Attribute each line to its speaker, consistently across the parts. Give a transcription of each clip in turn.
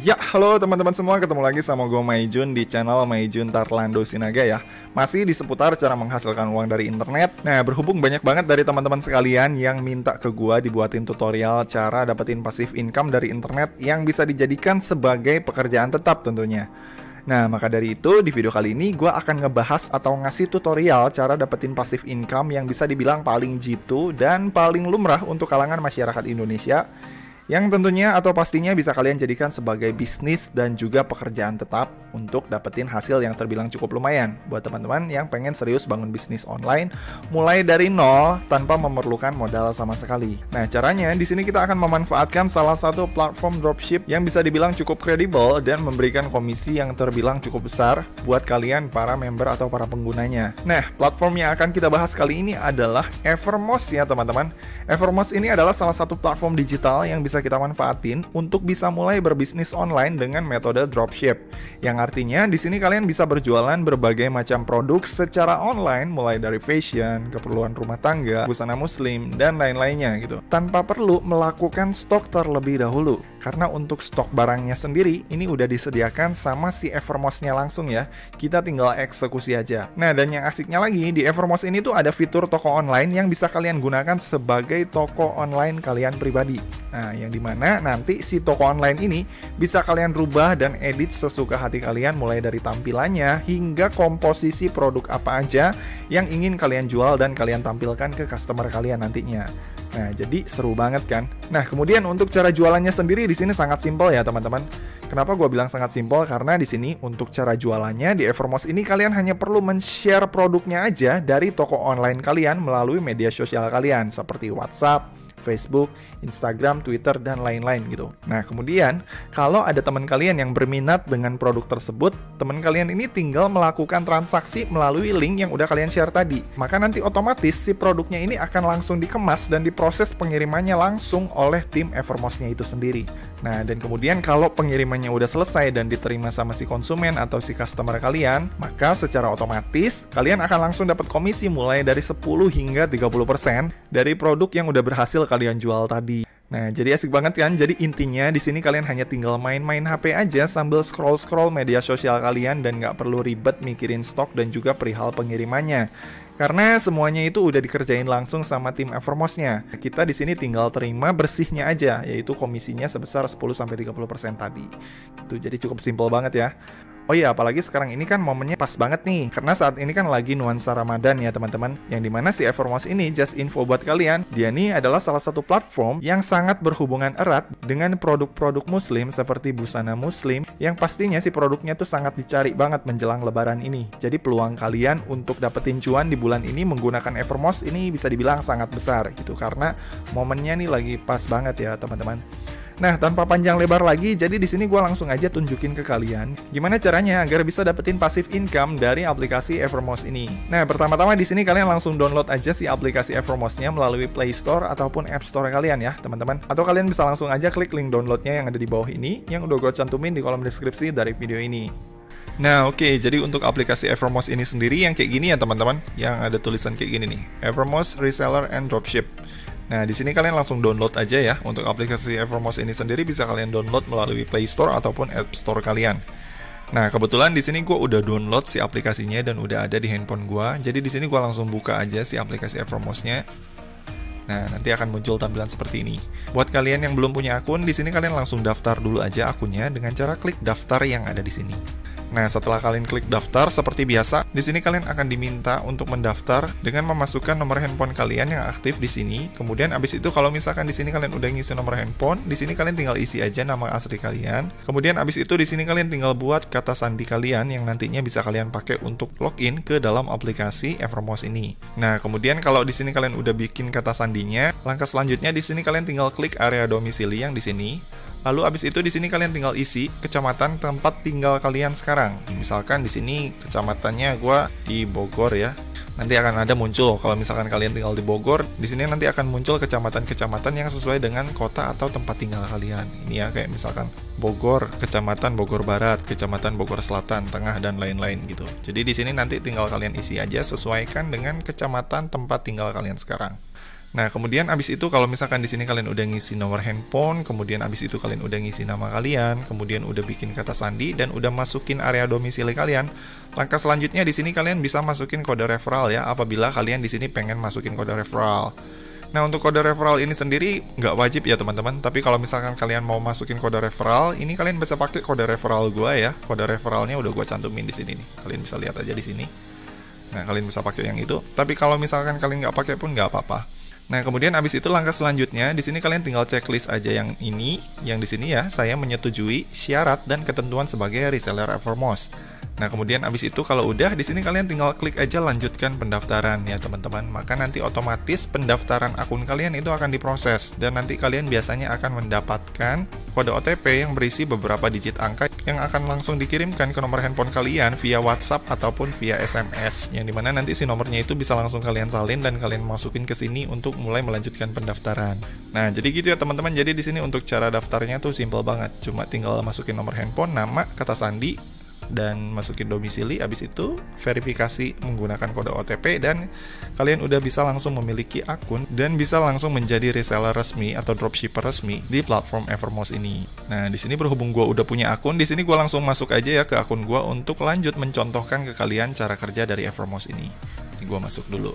Speaker 1: Ya, halo teman-teman semua, ketemu lagi sama gue Maijun di channel Maijun Tarlando Sinaga ya. Masih di seputar cara menghasilkan uang dari internet. Nah, berhubung banyak banget dari teman-teman sekalian yang minta ke gue dibuatin tutorial cara dapetin passive income dari internet yang bisa dijadikan sebagai pekerjaan tetap tentunya. Nah, maka dari itu di video kali ini gue akan ngebahas atau ngasih tutorial cara dapetin passive income yang bisa dibilang paling jitu dan paling lumrah untuk kalangan masyarakat Indonesia, yang tentunya atau pastinya bisa kalian jadikan sebagai bisnis dan juga pekerjaan tetap untuk dapetin hasil yang terbilang cukup lumayan buat teman-teman yang pengen serius bangun bisnis online mulai dari nol tanpa memerlukan modal sama sekali. Nah, caranya di sini kita akan memanfaatkan salah satu platform dropship yang bisa dibilang cukup kredibel dan memberikan komisi yang terbilang cukup besar buat kalian para member atau para penggunanya. Nah, platform yang akan kita bahas kali ini adalah Evermost ya teman-teman. Evermost ini adalah salah satu platform digital yang bisa kita manfaatin untuk bisa mulai berbisnis online dengan metode dropship. Yang artinya di sini kalian bisa berjualan berbagai macam produk secara online, mulai dari fashion, keperluan rumah tangga, busana muslim, dan lain-lainnya gitu, tanpa perlu melakukan stok terlebih dahulu. Karena untuk stok barangnya sendiri ini udah disediakan sama si Evermost-nya langsung ya. Kita tinggal eksekusi aja. Nah, dan yang asiknya lagi di Evermost ini tuh ada fitur toko online yang bisa kalian gunakan sebagai toko online kalian pribadi. Nah, yang dimana nanti si toko online ini bisa kalian rubah dan edit sesuka hati kalian, mulai dari tampilannya hingga komposisi produk apa aja yang ingin kalian jual dan kalian tampilkan ke customer kalian nantinya. Nah, jadi seru banget kan? Nah, kemudian untuk cara jualannya sendiri di sini sangat simpel ya teman-teman. Kenapa gue bilang sangat simpel? Karena di sini untuk cara jualannya di Evermost ini kalian hanya perlu men-share produknya aja dari toko online kalian melalui media sosial kalian seperti WhatsApp, Facebook, Instagram, Twitter, dan lain-lain gitu. Nah, kemudian kalau ada teman kalian yang berminat dengan produk tersebut, teman kalian ini tinggal melakukan transaksi melalui link yang udah kalian share tadi. Maka nanti otomatis si produknya ini akan langsung dikemas dan diproses pengirimannya langsung oleh tim Evermost-nya itu sendiri. Nah, dan kemudian kalau pengirimannya udah selesai dan diterima sama si konsumen atau si customer kalian, maka secara otomatis kalian akan langsung dapat komisi mulai dari 10 hingga 30% dari produk yang udah berhasil kalian jual tadi. Nah, jadi asik banget kan? Jadi intinya di sini kalian hanya tinggal main-main HP aja sambil scroll-scroll media sosial kalian dan nggak perlu ribet mikirin stok dan juga perihal pengirimannya. Karena semuanya itu udah dikerjain langsung sama tim Evermost-nya. Kita di sini tinggal terima bersihnya aja, yaitu komisinya sebesar 10-30% tadi. Itu jadi cukup simple banget ya. Oh iya, apalagi sekarang ini kan momennya pas banget nih, karena saat ini kan lagi nuansa Ramadan ya teman-teman. Yang dimana si Evermost ini, just info buat kalian, dia nih adalah salah satu platform yang sangat berhubungan erat dengan produk-produk muslim seperti busana muslim, yang pastinya si produknya tuh sangat dicari banget menjelang lebaran ini. Jadi peluang kalian untuk dapetin cuan di bulan ini menggunakan Evermost ini bisa dibilang sangat besar gitu, karena momennya nih lagi pas banget ya teman-teman. Nah, tanpa panjang lebar lagi, jadi di sini gue langsung aja tunjukin ke kalian gimana caranya agar bisa dapetin passive income dari aplikasi Evermost ini. Nah, pertama-tama di sini kalian langsung download aja si aplikasi Evermost-nya melalui Play Store ataupun App Store kalian ya, teman-teman. Atau kalian bisa langsung aja klik link downloadnya yang ada di bawah ini, yang udah gue cantumin di kolom deskripsi dari video ini. Nah, oke, jadi untuk aplikasi Evermost ini sendiri yang kayak gini ya teman-teman, yang ada tulisan kayak gini nih, Evermost Reseller and Dropship. Nah, di sini kalian langsung download aja ya. Untuk aplikasi Evermost ini sendiri bisa kalian download melalui Play Store ataupun App Store kalian. Nah, kebetulan di sini gue udah download si aplikasinya dan udah ada di handphone gue. Jadi di sini gue langsung buka aja si aplikasi Evermost-nya. Nah, nanti akan muncul tampilan seperti ini. Buat kalian yang belum punya akun, di sini kalian langsung daftar dulu aja akunnya dengan cara klik daftar yang ada di sini. Nah, setelah kalian klik daftar, seperti biasa, di sini kalian akan diminta untuk mendaftar dengan memasukkan nomor handphone kalian yang aktif di sini. Kemudian abis itu kalau misalkan di sini kalian udah ngisi nomor handphone, di sini kalian tinggal isi aja nama asli kalian. Kemudian abis itu di sini kalian tinggal buat kata sandi kalian yang nantinya bisa kalian pakai untuk login ke dalam aplikasi Evermost ini. Nah, kemudian kalau di sini kalian udah bikin kata sandinya, langkah selanjutnya di sini kalian tinggal klik area domisili yang di sini. Lalu abis itu di sini kalian tinggal isi kecamatan tempat tinggal kalian sekarang. Misalkan di sini kecamatannya gue di Bogor ya. Nanti akan ada muncul kalau misalkan kalian tinggal di Bogor, di sini nanti akan muncul kecamatan-kecamatan yang sesuai dengan kota atau tempat tinggal kalian. Ini ya kayak misalkan Bogor, kecamatan Bogor Barat, kecamatan Bogor Selatan, Tengah dan lain-lain gitu. Jadi di sini nanti tinggal kalian isi aja sesuaikan dengan kecamatan tempat tinggal kalian sekarang. Nah, kemudian abis itu kalau misalkan di sini kalian udah ngisi nomor handphone, kemudian abis itu kalian udah ngisi nama kalian, kemudian udah bikin kata sandi dan udah masukin area domisili kalian. Langkah selanjutnya di sini kalian bisa masukin kode referral ya, apabila kalian di sini pengen masukin kode referral. Nah, untuk kode referral ini sendiri nggak wajib ya teman-teman, tapi kalau misalkan kalian mau masukin kode referral, ini kalian bisa pakai kode referral gua ya. Kode referralnya udah gua cantumin di sini nih. Kalian bisa lihat aja di sini. Nah, kalian bisa pakai yang itu. Tapi kalau misalkan kalian nggak pakai pun nggak apa-apa. Nah, kemudian abis itu langkah selanjutnya di sini kalian tinggal checklist aja yang ini, yang di sini ya, saya menyetujui syarat dan ketentuan sebagai reseller Evermost. Nah, kemudian abis itu kalau udah di sini kalian tinggal klik aja lanjutkan pendaftaran ya teman-teman. Maka nanti otomatis pendaftaran akun kalian itu akan diproses dan nanti kalian biasanya akan mendapatkan kode OTP yang berisi beberapa digit angka yang akan langsung dikirimkan ke nomor handphone kalian via WhatsApp ataupun via SMS. Yang dimana nanti si nomornya itu bisa langsung kalian salin dan kalian masukin ke sini untuk mulai melanjutkan pendaftaran. Nah, jadi gitu ya teman-teman. Jadi di sini untuk cara daftarnya tuh simple banget. Cuma tinggal masukin nomor handphone, nama, kata sandi, dan masukin domisili. Habis itu verifikasi menggunakan kode OTP dan kalian udah bisa langsung memiliki akun dan bisa langsung menjadi reseller resmi atau dropshipper resmi di platform Evermost ini. Nah, di sini berhubung gue udah punya akun, di sini gue langsung masuk aja ya ke akun gue untuk lanjut mencontohkan ke kalian cara kerja dari Evermost ini. Ini gue masuk dulu.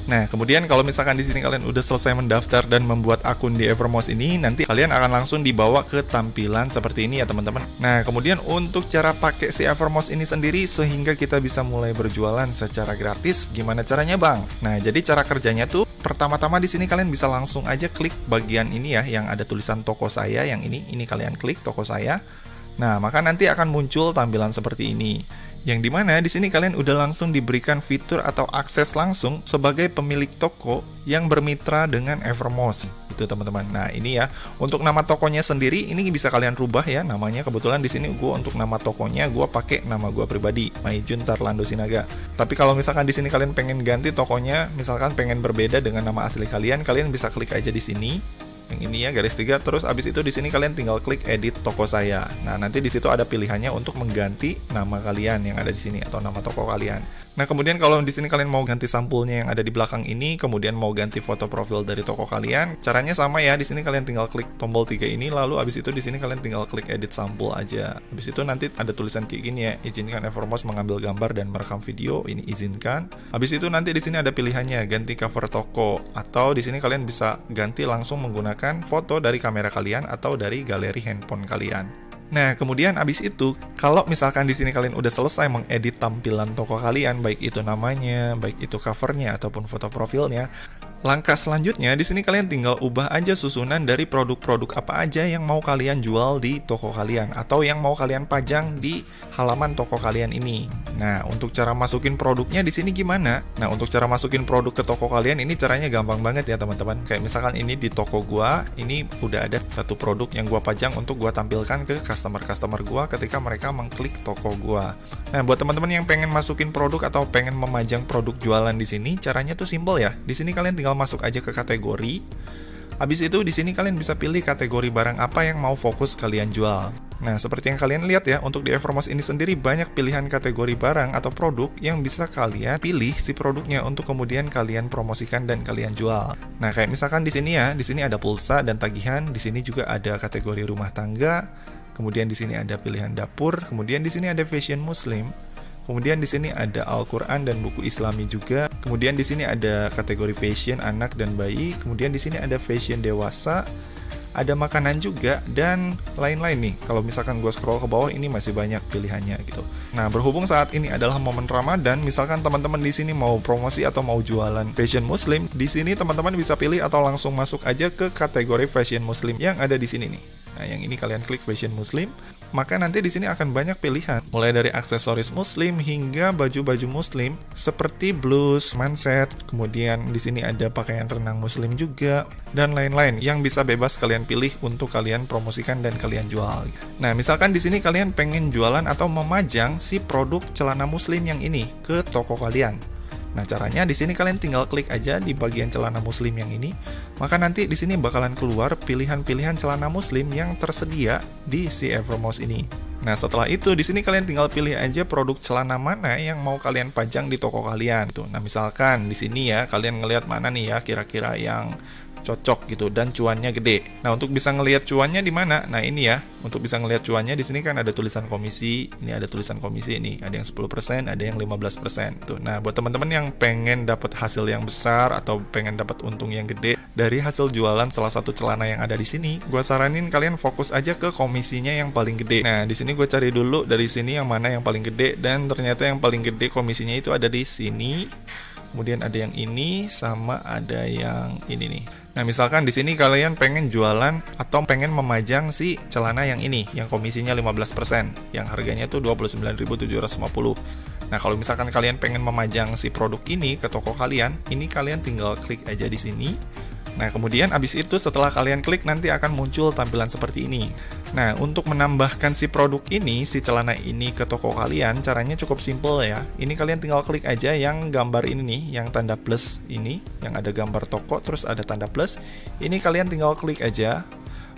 Speaker 1: Nah, kemudian kalau misalkan di sini kalian udah selesai mendaftar dan membuat akun di Evermost ini, nanti kalian akan langsung dibawa ke tampilan seperti ini ya teman-teman. Nah, kemudian untuk cara pakai si Evermost ini sendiri sehingga kita bisa mulai berjualan secara gratis, gimana caranya bang? Nah, jadi cara kerjanya tuh pertama-tama di sini kalian bisa langsung aja klik bagian ini ya, yang ada tulisan toko saya, yang ini kalian klik toko saya. Nah, maka nanti akan muncul tampilan seperti ini. Yang dimana di sini kalian udah langsung diberikan fitur atau akses langsung sebagai pemilik toko yang bermitra dengan Evermost. Itu teman-teman. Nah, ini ya. Untuk nama tokonya sendiri ini bisa kalian rubah ya namanya. Kebetulan di sini gue untuk nama tokonya gue pakai nama gue pribadi, Maijun Tarlando Sinaga. Tapi kalau misalkan di sini kalian pengen ganti tokonya, misalkan pengen berbeda dengan nama asli kalian, kalian bisa klik aja di sini. Yang ini ya garis 3, terus abis itu di sini kalian tinggal klik edit toko saya. Nah, nanti di situ ada pilihannya untuk mengganti nama kalian yang ada di sini atau nama toko kalian. Nah, kemudian kalau di sini kalian mau ganti sampulnya yang ada di belakang ini, kemudian mau ganti foto profil dari toko kalian, caranya sama ya. Di sini kalian tinggal klik tombol 3 ini, lalu abis itu di sini kalian tinggal klik edit sampul aja. Abis itu nanti ada tulisan kayak gini ya, izinkan Evermost mengambil gambar dan merekam video, ini izinkan. Abis itu nanti di sini ada pilihannya ganti cover toko, atau di sini kalian bisa ganti langsung menggunakan foto dari kamera kalian atau dari galeri handphone kalian. Nah, kemudian abis itu, kalau misalkan di sini kalian udah selesai mengedit tampilan toko kalian, baik itu namanya, baik itu covernya ataupun foto profilnya, langkah selanjutnya di sini kalian tinggal ubah aja susunan dari produk-produk apa aja yang mau kalian jual di toko kalian atau yang mau kalian pajang di halaman toko kalian ini. Nah, untuk cara masukin produknya di sini gimana? Nah, untuk cara masukin produk ke toko kalian ini caranya gampang banget ya teman-teman. Kayak misalkan ini di toko gua, ini udah ada satu produk yang gua pajang untuk gua tampilkan ke customer-customer gua ketika mereka mengklik toko gua. Nah, buat teman-teman yang pengen masukin produk atau pengen memajang produk jualan di sini, caranya tuh simple ya. Di sini kalian tinggal masuk aja ke kategori. Habis itu di sini kalian bisa pilih kategori barang apa yang mau fokus kalian jual. Nah, seperti yang kalian lihat ya, untuk di Evermost ini sendiri banyak pilihan kategori barang atau produk yang bisa kalian pilih si produknya untuk kemudian kalian promosikan dan kalian jual. Nah, kayak misalkan di sini ya, di sini ada pulsa dan tagihan, di sini juga ada kategori rumah tangga, kemudian di sini ada pilihan dapur, kemudian di sini ada fashion muslim. Kemudian di sini ada Al-Qur'an dan buku Islami juga. Kemudian di sini ada kategori fashion anak dan bayi. Kemudian di sini ada fashion dewasa. Ada makanan juga dan lain-lain nih. Kalau misalkan gue scroll ke bawah ini masih banyak pilihannya gitu. Nah, berhubung saat ini adalah momen Ramadan, misalkan teman-teman di sini mau promosi atau mau jualan fashion muslim, di sini teman-teman bisa pilih atau langsung masuk aja ke kategori fashion muslim yang ada di sini nih. Nah, yang ini kalian klik fashion muslim, maka nanti di sini akan banyak pilihan, mulai dari aksesoris muslim hingga baju-baju muslim seperti blus, manset, kemudian di sini ada pakaian renang muslim juga dan lain-lain yang bisa bebas kalian pilih untuk kalian promosikan dan kalian jual. Nah, misalkan di sini kalian pengen jualan atau memajang si produk celana muslim yang ini ke toko kalian. Nah, caranya di sini kalian tinggal klik aja di bagian celana muslim yang ini, maka nanti di sini bakalan keluar pilihan-pilihan celana muslim yang tersedia di si Evermost ini. Nah, setelah itu di sini kalian tinggal pilih aja produk celana mana yang mau kalian pajang di toko kalian tuh. Nah, misalkan di sini ya kalian ngelihat mana nih ya kira-kira yang cocok gitu dan cuannya gede. Nah, untuk bisa ngelihat cuannya di mana? Nah, ini ya. Untuk bisa ngelihat cuannya di sini kan ada tulisan komisi. Ini ada tulisan komisi ini. Ada yang 10%, ada yang 15% tuh. Nah, buat teman-teman yang pengen dapat hasil yang besar atau pengen dapat untung yang gede dari hasil jualan salah satu celana yang ada di sini, gua saranin kalian fokus aja ke komisinya yang paling gede. Nah, di sini gue cari dulu dari sini yang mana yang paling gede, dan ternyata yang paling gede komisinya itu ada di sini. Kemudian ada yang ini sama ada yang ini nih. Nah, misalkan di sini kalian pengen jualan atau pengen memajang si celana yang ini, yang komisinya 15%, yang harganya tuh 29.750. Nah, kalau misalkan kalian pengen memajang si produk ini ke toko kalian, ini kalian tinggal klik aja di sini. Nah, kemudian abis itu setelah kalian klik nanti akan muncul tampilan seperti ini. Nah, untuk menambahkan si produk ini, si celana ini ke toko kalian, caranya cukup simple ya. Ini kalian tinggal klik aja yang gambar ini nih, yang tanda plus ini, yang ada gambar toko terus ada tanda plus. Ini kalian tinggal klik aja.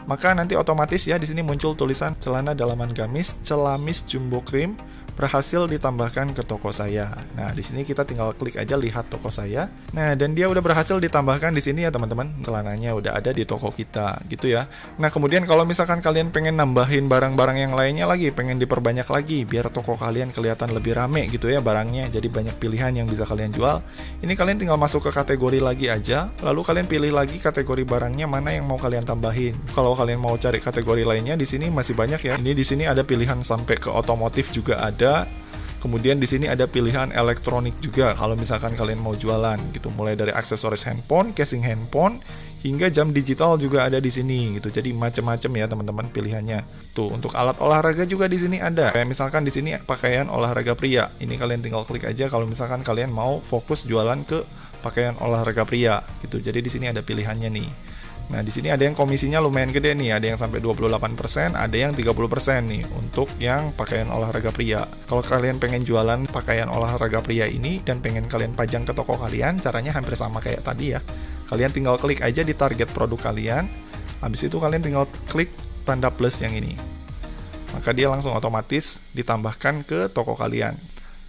Speaker 1: Maka nanti otomatis ya di sini muncul tulisan celana dalaman gamis Celamis Jumbo Cream berhasil ditambahkan ke toko saya. Nah, di sini kita tinggal klik aja lihat toko saya. Nah, dan dia udah berhasil ditambahkan di sini ya teman-teman. Celananya udah ada di toko kita gitu ya. Nah, kemudian kalau misalkan kalian pengen nambahin barang-barang yang lainnya lagi, pengen diperbanyak lagi biar toko kalian kelihatan lebih rame gitu ya barangnya. Jadi banyak pilihan yang bisa kalian jual. Ini kalian tinggal masuk ke kategori lagi aja, lalu kalian pilih lagi kategori barangnya mana yang mau kalian tambahin. Kalau kalian mau cari kategori lainnya di sini masih banyak ya. Ini di sini ada pilihan sampai ke otomotif juga ada. Kemudian di sini ada pilihan elektronik juga kalau misalkan kalian mau jualan gitu. Mulai dari aksesoris handphone, casing handphone, hingga jam digital juga ada di sini gitu. Jadi macam-macam ya teman-teman pilihannya. Tuh, untuk alat olahraga juga di sini ada. Kayak misalkan di sini pakaian olahraga pria. Ini kalian tinggal klik aja kalau misalkan kalian mau fokus jualan ke pakaian olahraga pria gitu. Jadi di sini ada pilihannya nih. Nah, di sini ada yang komisinya lumayan gede nih, ada yang sampai 28%, ada yang 30% nih untuk yang pakaian olahraga pria. Kalau kalian pengen jualan pakaian olahraga pria ini dan pengen kalian pajang ke toko kalian, caranya hampir sama kayak tadi ya. Kalian tinggal klik aja di target produk kalian, habis itu kalian tinggal klik tanda plus yang ini. Maka dia langsung otomatis ditambahkan ke toko kalian.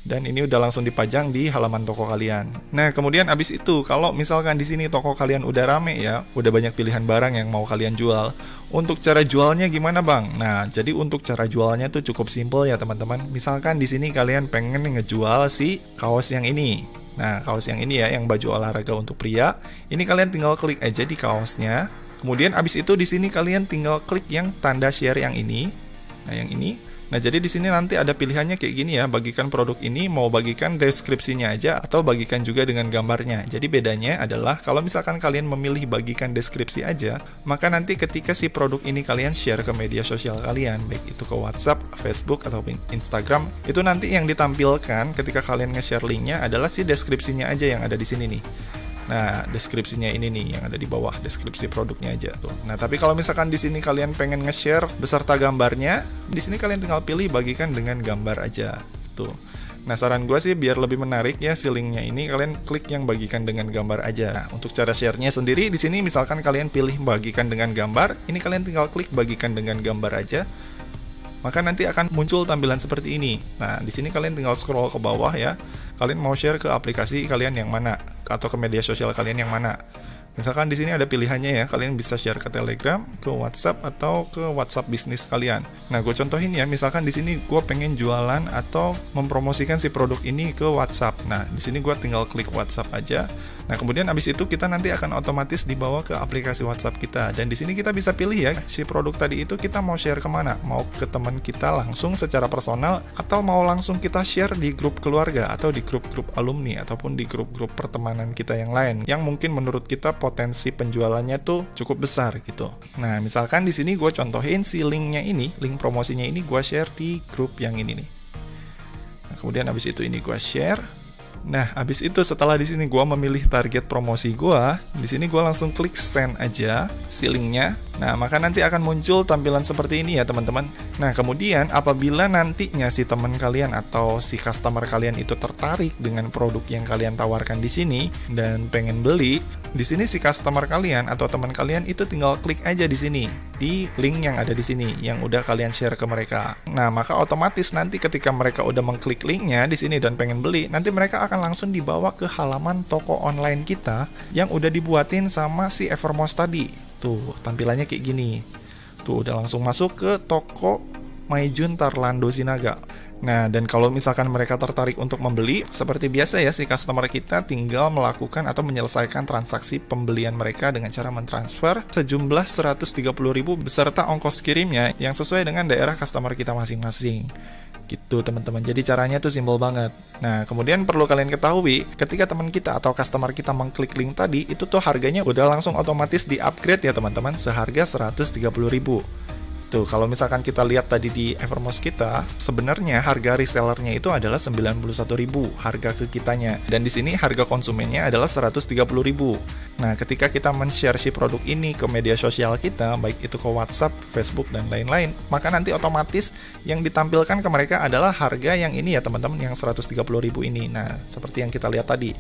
Speaker 1: Dan ini udah langsung dipajang di halaman toko kalian. Nah, kemudian abis itu, kalau misalkan di sini toko kalian udah rame ya, udah banyak pilihan barang yang mau kalian jual. Untuk cara jualnya gimana bang? Nah, jadi untuk cara jualnya tuh cukup simple ya teman-teman. Misalkan di sini kalian pengen ngejual si kaos yang ini. Nah, kaos yang ini ya, yang baju olahraga untuk pria. Ini kalian tinggal klik aja di kaosnya. Kemudian abis itu di sini kalian tinggal klik yang tanda share yang ini. Nah, yang ini. Nah, jadi di sini nanti ada pilihannya kayak gini ya, bagikan produk ini, mau bagikan deskripsinya aja atau bagikan juga dengan gambarnya. Jadi bedanya adalah kalau misalkan kalian memilih bagikan deskripsi aja, maka nanti ketika si produk ini kalian share ke media sosial kalian, baik itu ke WhatsApp, Facebook, atau Instagram, itu nanti yang ditampilkan ketika kalian nge-share linknya adalah si deskripsinya aja yang ada di sini nih. Nah, deskripsinya ini nih yang ada di bawah, deskripsi produknya aja tuh. Nah, tapi kalau misalkan di sini kalian pengen nge-share beserta gambarnya, di sini kalian tinggal pilih bagikan dengan gambar aja tuh. Nah, saran gue sih biar lebih menarik ya si linknya ini, kalian klik yang bagikan dengan gambar aja. Nah, untuk cara share-nya sendiri di sini misalkan kalian pilih bagikan dengan gambar, ini kalian tinggal klik bagikan dengan gambar aja. Maka nanti akan muncul tampilan seperti ini. Nah, di sini kalian tinggal scroll ke bawah ya. Kalian mau share ke aplikasi kalian yang mana atau ke media sosial kalian yang mana. Misalkan di sini ada pilihannya ya, kalian bisa share ke Telegram, ke WhatsApp, atau ke WhatsApp bisnis kalian. Nah, gue contohin ya, misalkan di sini gue pengen jualan atau mempromosikan si produk ini ke WhatsApp. Nah, di sini gue tinggal klik WhatsApp aja. Nah, kemudian abis itu kita nanti akan otomatis dibawa ke aplikasi WhatsApp kita. Dan di sini kita bisa pilih ya, si produk tadi itu kita mau share kemana? Mau ke teman kita langsung secara personal, atau mau langsung kita share di grup keluarga, atau di grup-grup alumni, ataupun di grup-grup pertemanan kita yang lain, yang mungkin menurut kita potensi penjualannya tuh cukup besar gitu. Nah, misalkan di sini gue contohin si linknya ini, link promosinya ini gue share di grup yang ini nih. Nah, kemudian abis itu ini gue share. Nah, habis itu setelah di sini gue memilih target promosi gue, di sini gue langsung klik send aja si linknya. Nah, maka nanti akan muncul tampilan seperti ini ya teman-teman. Nah, kemudian apabila nantinya si teman kalian atau si customer kalian itu tertarik dengan produk yang kalian tawarkan di sini dan pengen beli, di sini si customer kalian atau teman kalian itu tinggal klik aja di sini, di link yang ada di sini yang udah kalian share ke mereka. Nah, maka otomatis nanti ketika mereka udah mengklik linknya di sini dan pengen beli, nanti mereka akan langsung dibawa ke halaman toko online kita yang udah dibuatin sama si Evermost tadi. Tuh, tampilannya kayak gini. Tuh, udah langsung masuk ke toko Maijun Tarlando Sinaga. Nah, dan kalau misalkan mereka tertarik untuk membeli, seperti biasa ya, si customer kita tinggal melakukan atau menyelesaikan transaksi pembelian mereka dengan cara mentransfer sejumlah 130.000 beserta ongkos kirimnya yang sesuai dengan daerah customer kita masing-masing. Gitu teman-teman, jadi caranya tuh simpel banget. Nah, kemudian perlu kalian ketahui, ketika teman kita atau customer kita mengklik link tadi, itu tuh harganya udah langsung otomatis di-upgrade ya teman-teman, seharga 130.000. Tuh, kalau misalkan kita lihat tadi di Evermost kita, sebenarnya harga resellernya itu adalah 91.000 harga ke kitanya. Dan di sini harga konsumennya adalah 130.000. Nah, ketika kita men-share si produk ini ke media sosial kita, baik itu ke WhatsApp, Facebook, dan lain-lain, maka nanti otomatis yang ditampilkan ke mereka adalah harga yang ini ya teman-teman, yang 130.000 ini. Nah, seperti yang kita lihat tadi.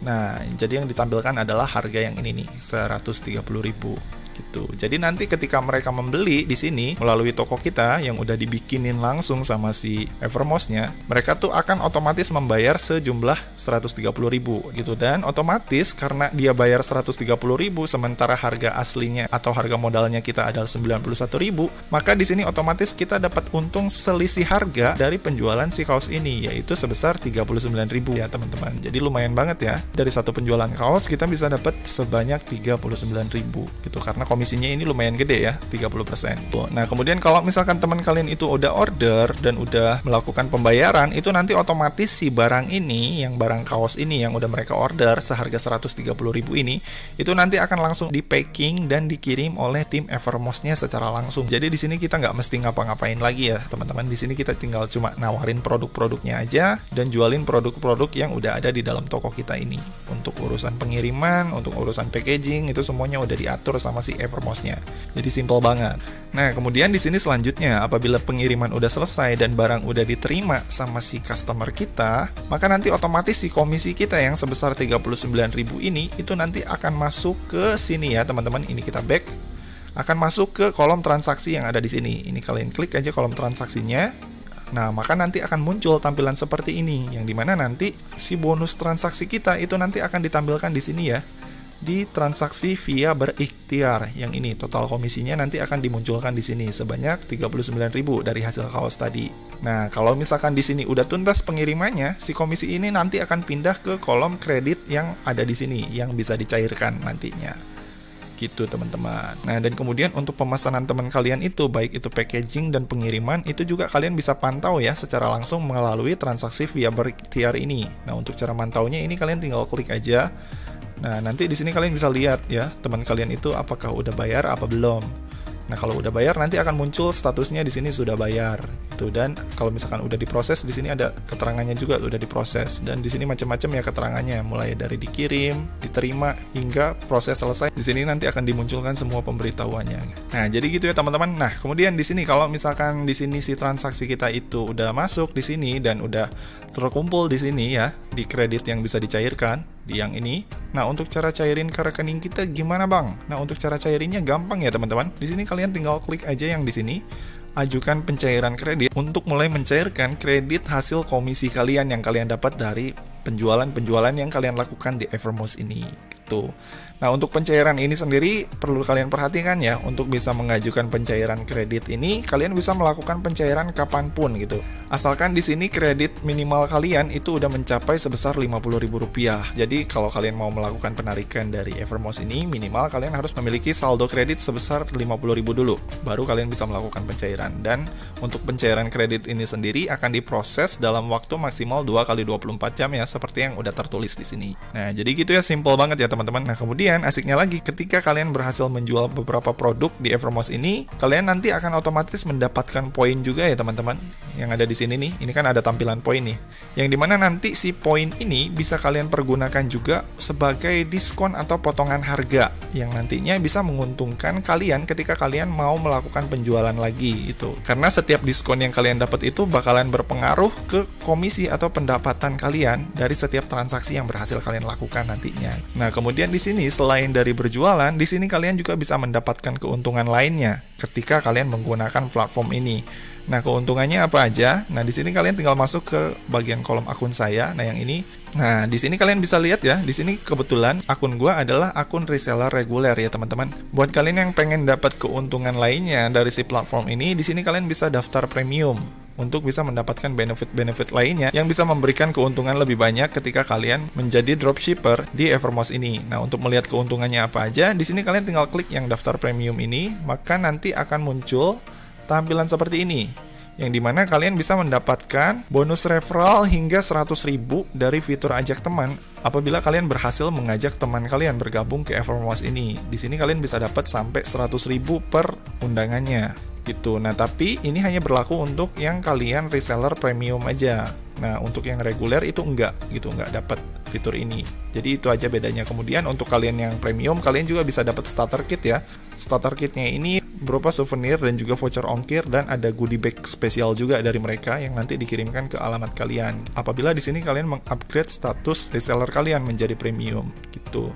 Speaker 1: Nah, jadi yang ditampilkan adalah harga yang ini nih, 130.000. Gitu. Jadi nanti ketika mereka membeli di sini melalui toko kita yang udah dibikinin langsung sama si Evermost-nya, mereka tuh akan otomatis membayar sejumlah 130.000 gitu, dan otomatis karena dia bayar 130.000 sementara harga aslinya atau harga modalnya kita adalah 91.000, maka di sini otomatis kita dapat untung selisih harga dari penjualan si kaos ini, yaitu sebesar 39.000 ya teman-teman. Jadi lumayan banget ya, dari satu penjualan kaos kita bisa dapat sebanyak 39.000 gitu, karena komisinya ini lumayan gede ya, 30%. Nah, kemudian kalau misalkan teman kalian itu udah order dan udah melakukan pembayaran, itu nanti otomatis si barang ini, yang barang kaos ini yang udah mereka order seharga 130.000 ini, itu nanti akan langsung di packing dan dikirim oleh tim Evermost-nya secara langsung. Jadi di sini kita nggak mesti ngapa-ngapain lagi ya teman-teman. Di sini kita tinggal cuma nawarin produk-produknya aja dan jualin produk-produk yang udah ada di dalam toko kita ini. Untuk urusan pengiriman, untuk urusan packaging, itu semuanya udah diatur sama si Evermost-nya. Jadi simple banget. Nah, kemudian di sini selanjutnya, apabila pengiriman udah selesai dan barang udah diterima sama si customer kita, maka nanti otomatis si komisi kita yang sebesar 39.000 ini itu nanti akan masuk ke sini ya teman-teman. Ini kita back, akan masuk ke kolom transaksi yang ada di sini. Ini kalian klik aja kolom transaksinya. Nah, maka nanti akan muncul tampilan seperti ini, yang dimana nanti si bonus transaksi kita itu nanti akan ditampilkan di sini ya, di transaksi via berikhtiar. Yang ini total komisinya nanti akan dimunculkan di sini sebanyak 39.000 dari hasil kaos tadi. Nah, kalau misalkan di sini udah tuntas pengirimannya, si komisi ini nanti akan pindah ke kolom kredit yang ada di sini yang bisa dicairkan nantinya. Gitu teman-teman. Nah, dan kemudian untuk pemesanan teman kalian itu, baik itu packaging dan pengiriman, itu juga kalian bisa pantau ya secara langsung melalui transaksi via berikhtiar ini. Nah, untuk cara mantaunya ini kalian tinggal klik aja. Nah, nanti di sini kalian bisa lihat ya, teman kalian itu apakah udah bayar apa belum. Nah, kalau udah bayar nanti akan muncul statusnya di sini sudah bayar gitu, dan kalau misalkan udah diproses di sini ada keterangannya juga udah diproses, dan di sini macam-macam ya keterangannya, mulai dari dikirim, diterima hingga proses selesai. Di sini nanti akan dimunculkan semua pemberitahuannya. Nah, jadi gitu ya teman-teman. Nah, kemudian di sini kalau misalkan di sini si transaksi kita itu udah masuk di sini dan udah terkumpul di sini ya, di kredit yang bisa dicairkan di yang ini. Nah, untuk cara cairin ke rekening kita gimana, Bang? Nah, untuk cara cairinnya gampang ya, teman-teman. Di sini kalian tinggal klik aja yang di sini, ajukan pencairan kredit untuk mulai mencairkan kredit hasil komisi kalian yang kalian dapat dari penjualan-penjualan yang kalian lakukan di Evermost ini. Gitu. Nah, untuk pencairan ini sendiri perlu kalian perhatikan ya, untuk bisa mengajukan pencairan kredit ini kalian bisa melakukan pencairan kapanpun gitu. Asalkan di sini kredit minimal kalian itu udah mencapai sebesar Rp50.000. Jadi kalau kalian mau melakukan penarikan dari Evermost ini, minimal kalian harus memiliki saldo kredit sebesar Rp50.000 dulu, baru kalian bisa melakukan pencairan. Dan untuk pencairan kredit ini sendiri akan diproses dalam waktu maksimal 2 kali 24 jam ya, seperti yang udah tertulis di sini. Nah, jadi gitu ya, simple banget ya teman-teman. Nah, kemudian asiknya lagi ketika kalian berhasil menjual beberapa produk di Evermost ini, kalian nanti akan otomatis mendapatkan poin juga ya teman-teman. Yang ada di sini nih, ini kan ada tampilan poin nih. Yang dimana nanti si poin ini bisa kalian pergunakan juga sebagai diskon atau potongan harga yang nantinya bisa menguntungkan kalian ketika kalian mau melakukan penjualan lagi itu. Karena setiap diskon yang kalian dapat itu bakalan berpengaruh ke komisi atau pendapatan kalian dari setiap transaksi yang berhasil kalian lakukan nantinya. Nah, kemudian di sini selain dari berjualan, di sini kalian juga bisa mendapatkan keuntungan lainnya ketika kalian menggunakan platform ini. Nah, keuntungannya apa aja? Nah, di sini kalian tinggal masuk ke bagian kolom akun saya. Nah, yang ini. Nah, di sini kalian bisa lihat ya. Di sini kebetulan akun gua adalah akun reseller reguler ya, teman-teman. Buat kalian yang pengen dapat keuntungan lainnya dari si platform ini, di sini kalian bisa daftar premium untuk bisa mendapatkan benefit-benefit lainnya yang bisa memberikan keuntungan lebih banyak ketika kalian menjadi dropshipper di Evermost ini. Nah, untuk melihat keuntungannya apa aja, di sini kalian tinggal klik yang daftar premium ini, maka nanti akan muncul tampilan seperti ini, yang dimana kalian bisa mendapatkan bonus referral hingga 100.000 dari fitur ajak teman apabila kalian berhasil mengajak teman kalian bergabung ke Evermost ini. Di sini kalian bisa dapat sampai 100.000 per undangannya gitu. Nah, tapi ini hanya berlaku untuk yang kalian reseller premium aja. Nah, untuk yang reguler itu enggak gitu, enggak dapat fitur ini. Jadi itu aja bedanya. Kemudian untuk kalian yang premium, kalian juga bisa dapat starter kit ya. Starter kitnya ini berupa souvenir dan juga voucher ongkir, dan ada goodie bag spesial juga dari mereka yang nanti dikirimkan ke alamat kalian apabila di sini kalian mengupgrade status reseller kalian menjadi premium gitu.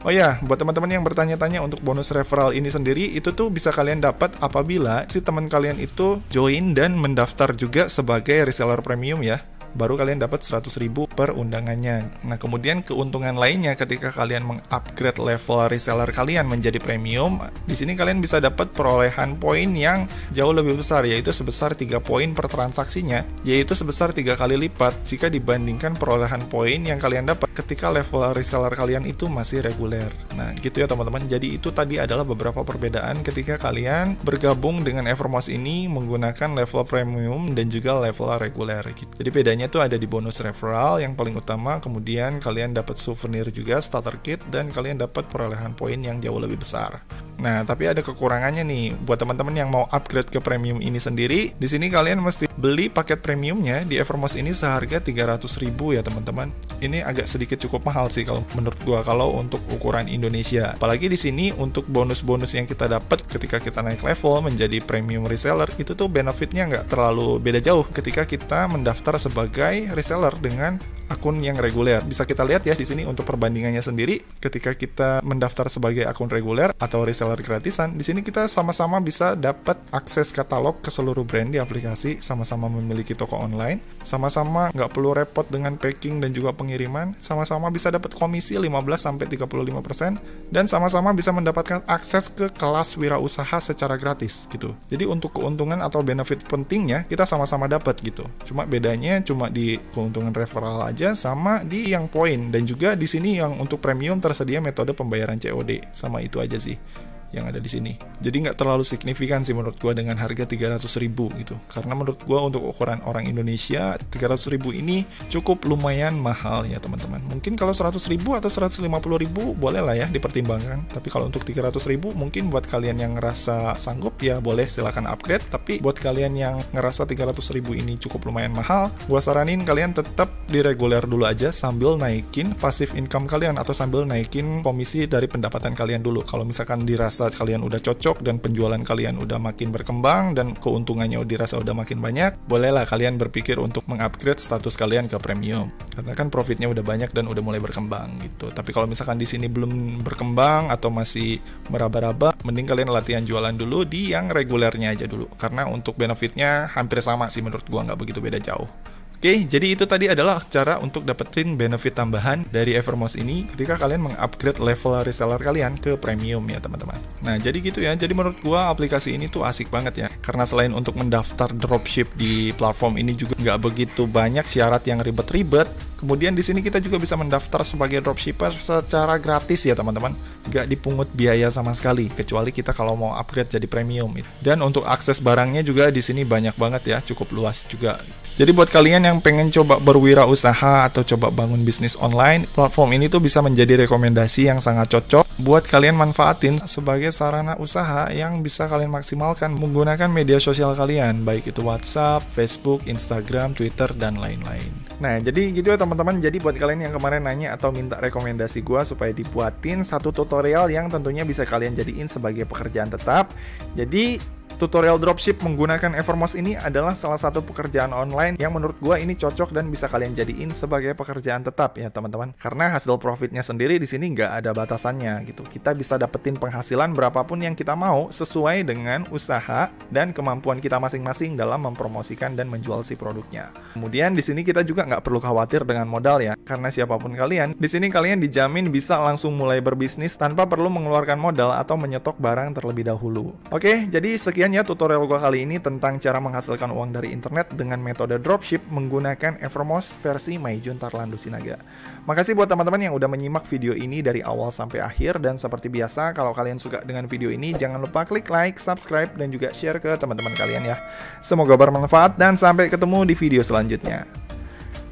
Speaker 1: Oh ya, buat teman-teman yang bertanya-tanya untuk bonus referral ini sendiri, itu tuh bisa kalian dapat apabila si teman kalian itu join dan mendaftar juga sebagai reseller premium ya. Baru kalian dapat 100.000 per undangannya. Nah, kemudian keuntungan lainnya ketika kalian mengupgrade level reseller kalian menjadi premium, di sini kalian bisa dapat perolehan poin yang jauh lebih besar, yaitu sebesar 3 poin per transaksinya, yaitu sebesar 3 kali lipat jika dibandingkan perolehan poin yang kalian dapat ketika level reseller kalian itu masih reguler. Nah, gitu ya teman-teman. Jadi itu tadi adalah beberapa perbedaan ketika kalian bergabung dengan Evermost ini menggunakan level premium dan juga level reguler gitu. Jadi bedanya itu ada di bonus referral yang paling utama, kemudian kalian dapat souvenir juga, starter kit, dan kalian dapat perolehan poin yang jauh lebih besar. Nah, tapi ada kekurangannya nih buat teman-teman yang mau upgrade ke premium ini sendiri. Di sini kalian mesti beli paket premiumnya di Evermost ini seharga 300.000 ya teman-teman. Ini agak sedikit cukup mahal sih kalau menurut gua kalau untuk ukuran Indonesia. Apalagi di sini untuk bonus-bonus yang kita dapat ketika kita naik level menjadi premium reseller, itu tuh benefitnya nggak terlalu beda jauh ketika kita mendaftar sebagai reseller dengan akun yang reguler. Bisa kita lihat ya di sini untuk perbandingannya sendiri. Ketika kita mendaftar sebagai akun reguler atau reseller gratisan, di sini kita sama-sama bisa dapat akses katalog ke seluruh brand di aplikasi, sama-sama memiliki toko online, sama-sama nggak perlu repot dengan packing dan juga pengiriman, sama-sama bisa dapat komisi 15-35%, dan sama-sama bisa mendapatkan akses ke kelas wirausaha secara gratis gitu. Jadi untuk keuntungan atau benefit pentingnya kita sama-sama dapat gitu. Cuma bedanya cuma di keuntungan referral aja sama di yang poin, dan juga di sini yang untuk premium tersedia metode pembayaran COD. Sama itu aja sih yang ada di sini. Jadi nggak terlalu signifikan sih menurut gua dengan harga 300.000 gitu. Karena menurut gua untuk ukuran orang Indonesia 300.000 ini cukup lumayan mahal ya teman-teman. Mungkin kalau 100.000 atau 150.000 boleh lah ya dipertimbangkan. Tapi kalau untuk 300.000 mungkin buat kalian yang ngerasa sanggup ya boleh silakan upgrade. Tapi buat kalian yang ngerasa 300.000 ini cukup lumayan mahal, gua saranin kalian tetap di reguler dulu aja sambil naikin passive income kalian atau sambil naikin komisi dari pendapatan kalian dulu. Kalau misalkan dirasa kalian udah cocok dan penjualan kalian udah makin berkembang dan keuntungannya dirasa udah makin banyak, bolehlah kalian berpikir untuk mengupgrade status kalian ke premium. Karena kan profitnya udah banyak dan udah mulai berkembang gitu. Tapi kalau misalkan di sini belum berkembang atau masih meraba-raba, mending kalian latihan jualan dulu di yang regulernya aja dulu. Karena untuk benefitnya hampir sama sih menurut gua, nggak begitu beda jauh. Oke, jadi itu tadi adalah cara untuk dapetin benefit tambahan dari Evermost ini ketika kalian mengupgrade level reseller kalian ke premium ya teman-teman. Nah, jadi gitu ya. Jadi menurut gua aplikasi ini tuh asik banget ya. Karena selain untuk mendaftar dropship di platform ini juga nggak begitu banyak syarat yang ribet-ribet. Kemudian di sini kita juga bisa mendaftar sebagai dropshipper secara gratis ya teman-teman. Nggak dipungut biaya sama sekali, kecuali kita kalau mau upgrade jadi premium. Dan untuk akses barangnya juga di sini banyak banget ya, cukup luas juga. Jadi buat kalian yang pengen coba berwirausaha atau coba bangun bisnis online, platform ini tuh bisa menjadi rekomendasi yang sangat cocok buat kalian manfaatin sebagai sarana usaha yang bisa kalian maksimalkan menggunakan media sosial kalian, baik itu WhatsApp, Facebook, Instagram, Twitter, dan lain-lain. Nah, jadi gitu ya teman-teman. Jadi buat kalian yang kemarin nanya atau minta rekomendasi gua supaya dibuatin satu tutorial yang tentunya bisa kalian jadiin sebagai pekerjaan tetap. Jadi tutorial dropship menggunakan Evermost ini adalah salah satu pekerjaan online yang menurut gua ini cocok dan bisa kalian jadiin sebagai pekerjaan tetap ya teman-teman. Karena hasil profitnya sendiri di sini nggak ada batasannya gitu. Kita bisa dapetin penghasilan berapapun yang kita mau sesuai dengan usaha dan kemampuan kita masing-masing dalam mempromosikan dan menjual si produknya. Kemudian di sini kita juga nggak perlu khawatir dengan modal ya, karena siapapun kalian, di sini kalian dijamin bisa langsung mulai berbisnis tanpa perlu mengeluarkan modal atau menyetok barang terlebih dahulu. Oke, jadi sekian ya tutorial gua kali ini tentang cara menghasilkan uang dari internet dengan metode dropship menggunakan Evermost versi Maijun Tarlando Sinaga. Makasih buat teman-teman yang udah menyimak video ini dari awal sampai akhir, dan seperti biasa kalau kalian suka dengan video ini jangan lupa klik like, subscribe, dan juga share ke teman-teman kalian ya. Semoga bermanfaat dan sampai ketemu di video selanjutnya.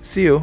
Speaker 1: See you.